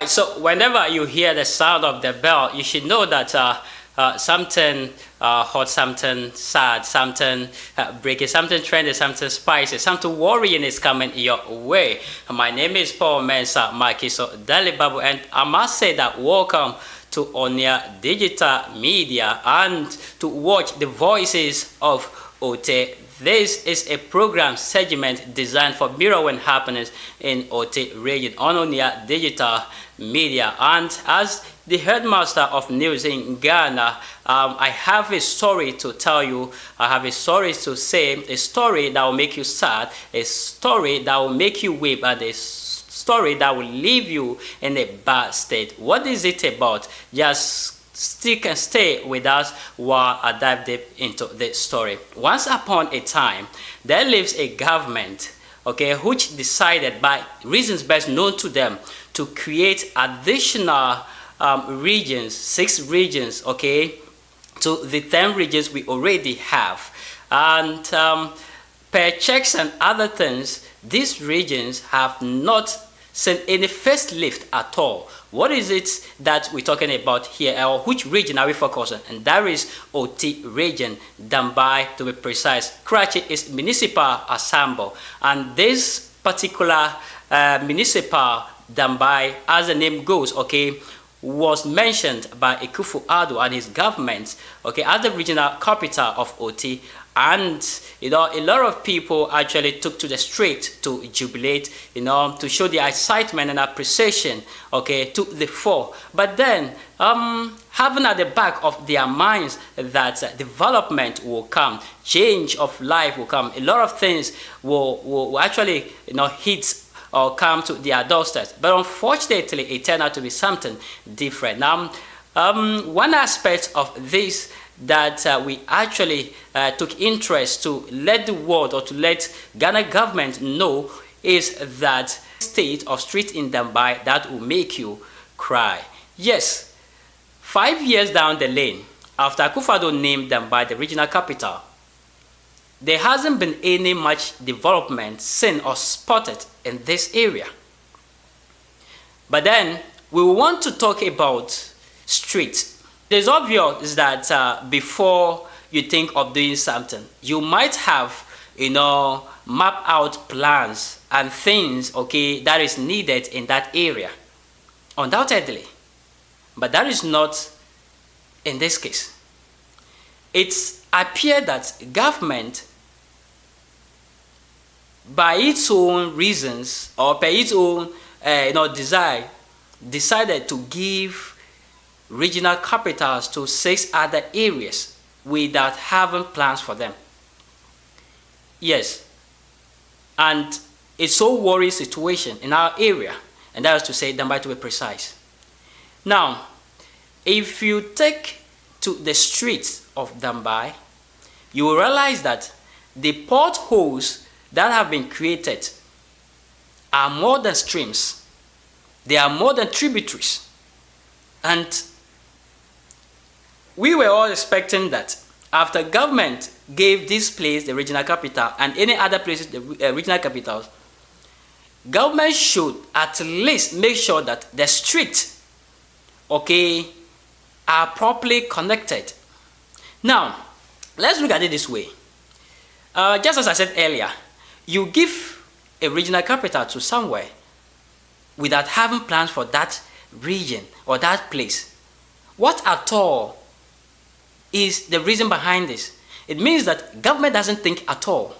So whenever you hear the sound of the bell, you should know that something hot, something sad, something breaking, something trendy, something spicy, something worrying is coming your way. My name is Paul Mensa Makiso Dalibabu, and I must say that welcome to Onia Digital Media and to watch the voices of Ote. This is a program segment designed for mirroring happenings in Ote region on Onia Digital Media. And as the headmaster of news in Ghana, I have a story to tell you. I have a story to say, a story that will make you sad, a story that will make you weep, and a story that will leave you in a bad state. What is it about? Just stick and stay with us while I dive deep into the story. Once upon a time, there lives a government, which decided, by reasons best known to them, to create additional regions, 6 regions, to the 10 regions we already have. And per checks and other things, these regions have not seen any facelift at all. What is it that we're talking about here, or which region are we focusing on? And that is Oti region, Dambai to be precise. Karachi is municipal assembly, and this particular municipal Dambai, as the name goes, was mentioned by Akufo-Addo and his government, as the regional capital of Oti. And a lot of people actually took to the street to jubilate, to show their excitement and appreciation, to the fore. But then, having at the back of their minds that development will come, change of life will come, a lot of things will actually, hit or come to their doorsteps. But unfortunately, it turned out to be something different. Now, one aspect of this that we actually took interest to let the world, or to let Ghana government know, is that state of street in Dambai that will make you cry. Yes, 5 years down the lane, after Akufo-Addo named Dambai the regional capital, there hasn't been any much development seen or spotted in this area. But then we want to talk about streets. It's obvious that before you think of doing something, you might have, map out plans and things, that is needed in that area, undoubtedly. But that is not in this case. It's appeared that government, by its own reasons or by its own desire, decided to give regional capitals to 6 other areas without having plans for them. Yes, and it's so worrying situation in our area, and that is to say Dambai to be precise. Now, if you take to the streets of Dambai, you will realize that the potholes that have been created are more than streams. They are more than tributaries. And we were all expecting that after government gave this place the regional capital and any other places the regional capitals, government should at least make sure that the streets, are properly connected. Now, let's look at it this way. Just as I said earlier, you give a regional capital to somewhere without having plans for that region or that place. What at all is the reason behind this? It means that government doesn't think at all.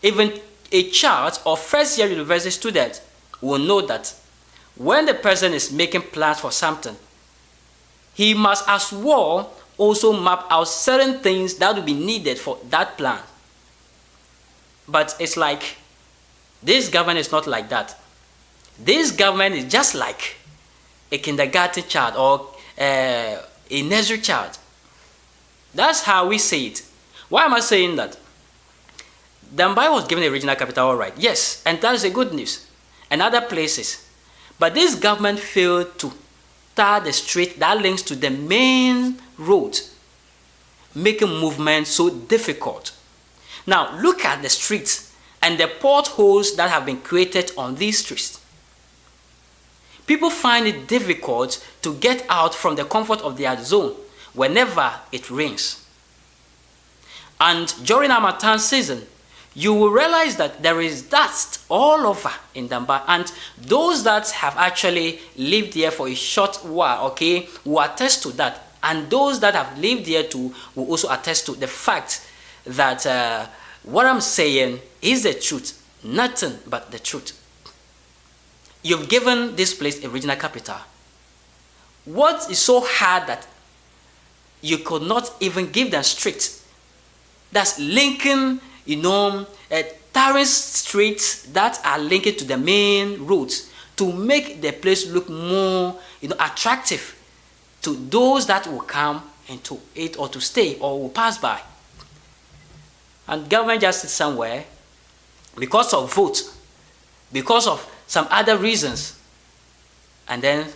Even a child or first-year university student will know that when the person is making plans for something, he must as well also map out certain things that will be needed for that plan. But it's like this government is not like that. This government is just like a kindergarten child or a nursery child. That's how we say it. Why am I saying that? Dambai was given a regional capital, all right. Yes, and that is a good news. And other places. But this government failed to tar the street that links to the main road, making movement so difficult. Now, look at the streets and the potholes that have been created on these streets. People find it difficult to get out from the comfort of their zone whenever it rains. And during Harmattan season, you will realize that there is dust all over in Dambai, and those that have actually lived here for a short while, okay, will attest to that. And those that have lived here too will also attest to the fact that what I'm saying is the truth, nothing but the truth. You've given this place a regional capital. What is so hard that you could not even give them streets that's linking, tarring streets that are linked to the main roads to make the place look more, attractive to those that will come into it or to stay or will pass by. And government just sits somewhere because of vote, because of some other reasons, and then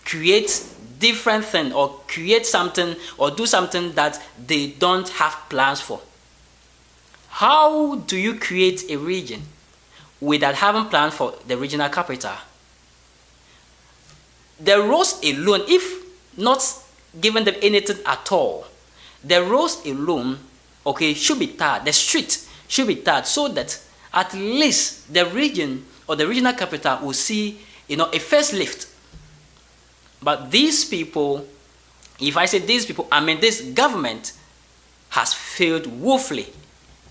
create different thing or create something or do something that they don't have plans for. How do you create a region without having plans for the regional capital? The roads alone, if not giving them anything at all, the roads alone, okay, should be tarred. The street should be tarred so that at least the region or the regional capital will see, a facelift. But these people, if I say these people, I mean this government has failed woefully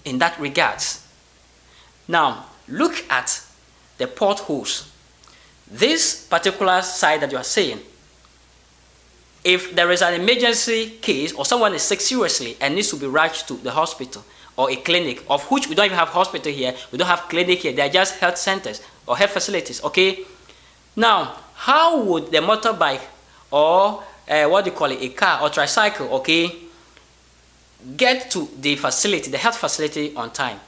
in that regards. Now, look at the potholes. This particular side that you are saying, if there is an emergency case or someone is sick seriously and needs to be rushed to the hospital or a clinic, of which we don't even have hospital here, we don't have clinic here, they are just health centers or health facilities, okay? Now, how would the motorbike or a car or tricycle, okay, get to the facility, the health facility on time?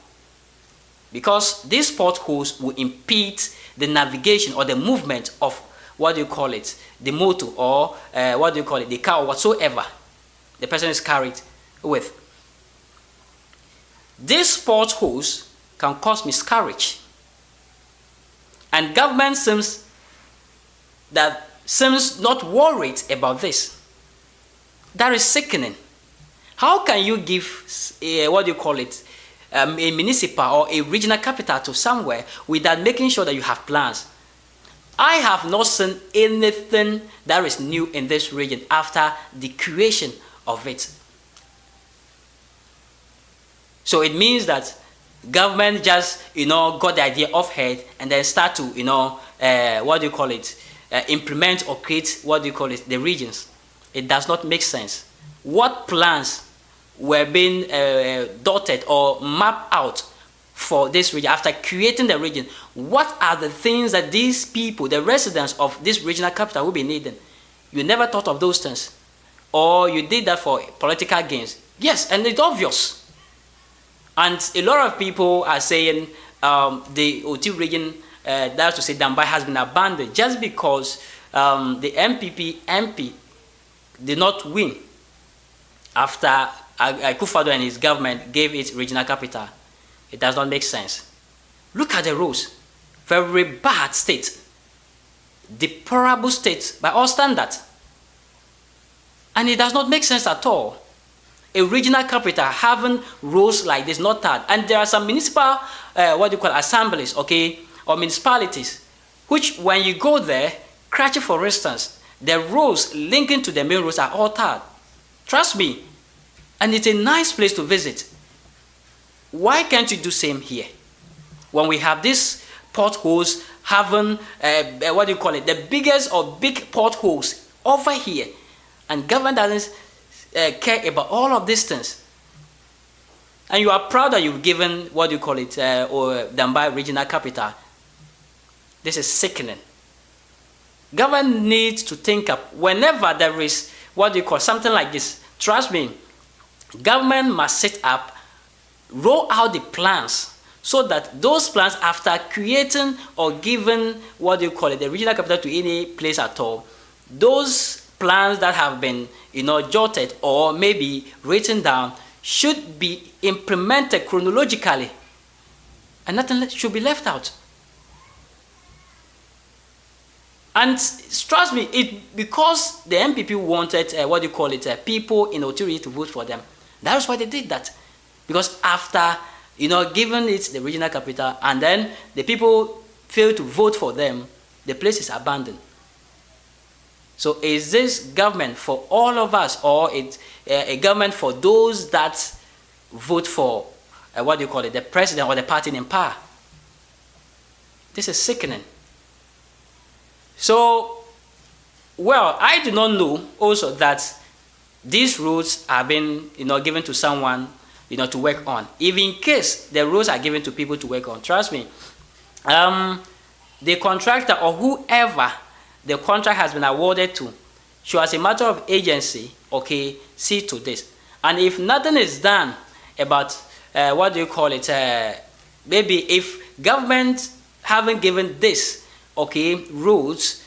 Because these potholes will impede the navigation or the movement of the motor or the car or whatsoever the person is carried with. These potholes can cause miscarriage, and government seems not worried about this. That is sickening. How can you give a municipal or a regional capital to somewhere without making sure that you have plans? I have not seen anything that is new in this region after the creation of it. So it means that government just got the idea off head and then start to implement or create the regions. It does not make sense. What plans were being dotted or mapped out for this region after creating the region? What are the things that these people, the residents of this regional capital, will be needing? You never thought of those things, or you did that for political gains. Yes, and it's obvious. And a lot of people are saying the OT region, that's to say Dambai, has been abandoned just because the MP did not win after Akufo-Addo and his government gave it regional capital. It does not make sense. Look at the roads. Very bad state. Deplorable state by all standards. And it does not make sense at all. A regional capital having roads like this, not that. And there are some municipal, assemblies, okay, or municipalities, which when you go there, Karachi for instance, the roads linking to the main roads are all tarred. Trust me. And it's a nice place to visit. Why can't you do same here? When we have these potholes having, the biggest or big potholes over here, and government doesn't care about all of these things. And you are proud that you've given, or Dambai regional capital. This is sickening. Government needs to think up whenever there is something like this. Trust me, government must sit up, roll out the plans so that those plans, after creating or giving the regional capital to any place at all, those plans that have been jotted or maybe written down should be implemented chronologically, and nothing should be left out. And trust me, because the MPP wanted people in Otu region to vote for them. That is why they did that. Because after giving it the regional capital, and then the people failed to vote for them, the place is abandoned. So is this government for all of us, or it's a government for those that vote for the president or the party in power? This is sickening. So, well, I do not know also that these roads are being given to someone to work on. If in case the roads are given to people to work on, trust me, the contractor or whoever the contract has been awarded to should, as a matter of agency, see to this. And if nothing is done about maybe if government haven't given this roads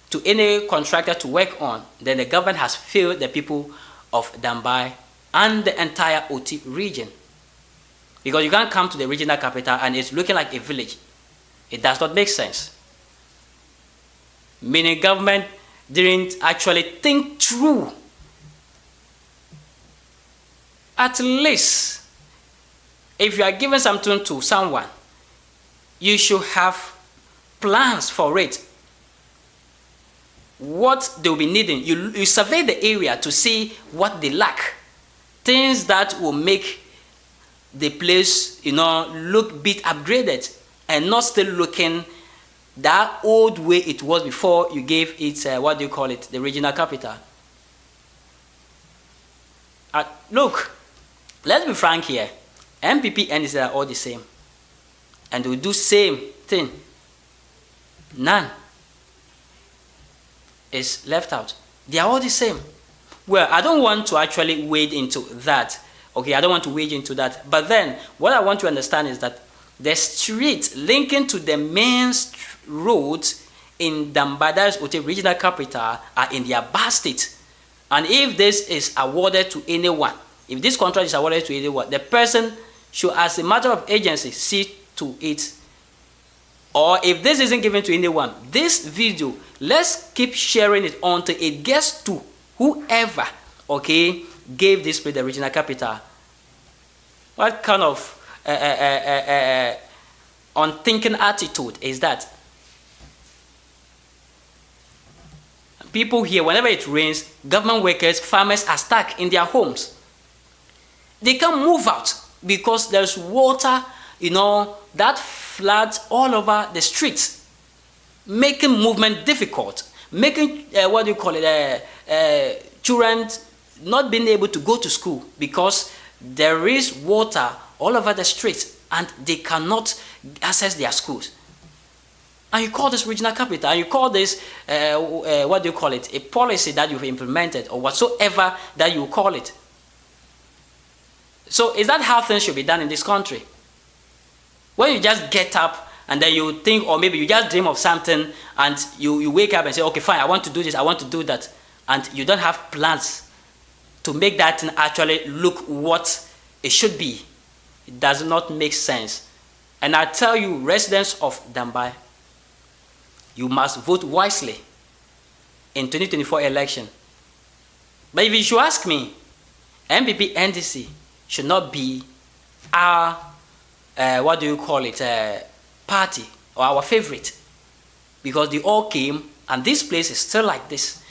to any contractor to work on, then the government has failed the people of Dambai and the entire Oti region. Because you can't come to the regional capital and it's looking like a village. It does not make sense. Meaning government didn't actually think through. At least, if you are giving something to someone, you should have plans for it. What they will be needing. You survey the area to see what they lack. Things that will make the place, look bit upgraded and not still looking that old way it was before you gave it, the regional capital. Look, let's be frank here. MPP and NDC are all the same. And they will do same thing. None is left out. They are all the same. Well, I don't want to actually wade into that. I don't want to wade into that. But then, what I want to understand is that the street linking to the main roads in Dambai, that is Oti regional capital, are in their bad state. And if this is awarded to anyone, if this contract is awarded to anyone, the person should, as a matter of agency, see to it. Or if this isn't given to anyone, this video, let's keep sharing it until it gets to whoever, gave this place the regional capital. What kind of unthinking attitude is that? People here, whenever it rains, government workers, farmers are stuck in their homes. They can't move out because there's water, that floods all over the streets, making movement difficult, making children not being able to go to school because there is water all over the streets and they cannot access their schools. And you call this regional capital, and you call this a policy that you've implemented, or whatsoever that you call it. So is that how things should be done in this country? When you just get up and then you think, or maybe you just dream of something and you wake up and say, okay, fine, I want to do this, I want to do that. And you don't have plans to make that thing actually look what it should be. It does not make sense. And I tell you, residents of Dambai, you must vote wisely in 2024 election. But if you should ask me, MPP NDC should not be our party or our favorite, because they all came and this place is still like this.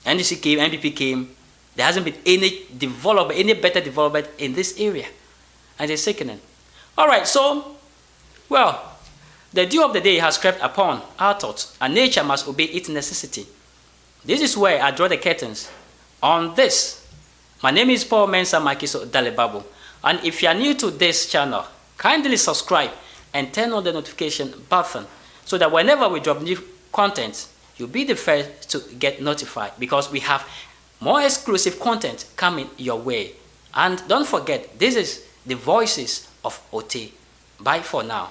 NDC came, MPP came, there hasn't been any development, any better development in this area, and it's sickening. All right, so, well, the dew of the day has crept upon our thoughts, and nature must obey its necessity. This is where I draw the curtains on this. My name is Paul Mensa Makiso Dalibabu, and if you are new to this channel, kindly subscribe and turn on the notification button so that whenever we drop new content, you'll be the first to get notified, because we have more exclusive content coming your way. And don't forget, this is the voices of Oti. Bye for now.